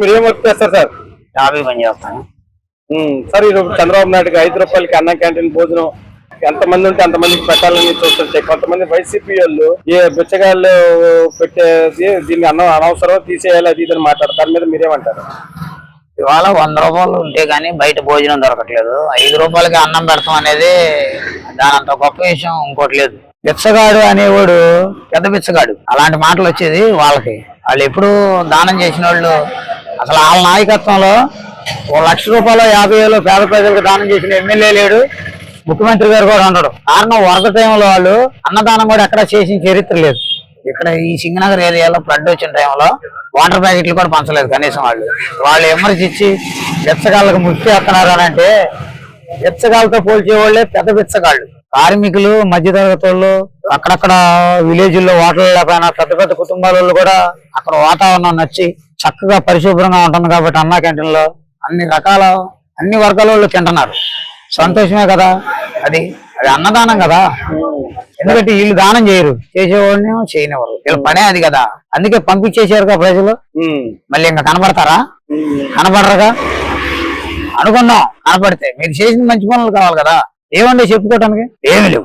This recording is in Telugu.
మీరు ఏం వర్క్ చేస్తారు సార్? టాపీ పని చేస్తాను సార్. ఈరోజు చంద్రబాబు నాయుడుకి 5 రూపాయలకి అన్న క్యాంటీన్ భోజనం ఎంతమంది ఉంటే అంతమందికి పెట్టాలని చూస్తుంటే కొంతమంది వైసీపీ వాళ్ళు ఏ బిచ్చగాళ్ళు పెట్టేది దీన్ని అనవసరం తీసేయాలి అది ఇదని మాట్లాడతారు. దాని మీద మీరేమంటారు? ఇవాళ 100 రూపాయలు ఉంటే గానీ బయట భోజనం దొరకట్లేదు. 5 రూపాయలకి అన్నం పెడతాం అనేది దానంత గొప్ప విషయం ఇంకోటి లేదు. బిచ్చగాడు అనేవాడు పెద్ద బిచ్చగాడు. అలాంటి మాటలు వచ్చేది వాళ్ళకి. వాళ్ళు ఎప్పుడు దానం చేసిన వాళ్ళు అసలు వాళ్ళ నాయకత్వంలో 1 లక్ష రూపాయలు 50,000 పేద ప్రజలకు దానం చేసిన ఎమ్మెల్యే లేడు, ముఖ్యమంత్రి గారు కూడా ఉండడు. కారణం వరద టైంలో వాళ్ళు అన్నదానం కూడా ఎక్కడ చేసిన చరిత్ర లేదు. ఇక్కడ ఈ సింగనగర్ ఏరియాలో ఫ్లడ్ వచ్చిన టైంలో వాటర్ ప్యాకెట్లు కూడా పంచలేదు కనీసం. వాళ్ళు ఎమర్జెన్సీ బిచ్చగాళ్ళకు ముక్తి చేస్తున్నారు అని అంటే బిచ్చగాళ్ళతో పోల్చేవాళ్లే పెద్ద బిచ్చగాళ్ళు. కార్మికులు, మధ్యతరగతి వాళ్ళు, అక్కడక్కడ విలేజ్ల్లో వాటర్ లేకపోయినా పెద్ద పెద్ద కుటుంబాల వాళ్ళు కూడా అక్కడ వాతావరణం నచ్చి చక్కగా పరిశుభ్రంగా ఉంటుంది కాబట్టి అన్నా క్యాంటీన్ లో అన్ని వర్గాల వాళ్ళు తింటున్నారు. సంతోషమే కదా. అది అన్నదానం కదా. ఎందుకంటే వీళ్ళు దానం చేయరు, చేసేవాడిని చేయనివారు. వీళ్ళ పనే అది కదా. అందుకే పంపించేసారుగా ప్రజలు. మళ్ళీ ఇంకా కనబడతారా? కనబడరుగా. అనుకున్నాం కనపడితే మీరు చేసిన మంచి పనులు కావాలి కదా. ఏమండి చెప్పుకోవటానికి? ఏమి లేవు.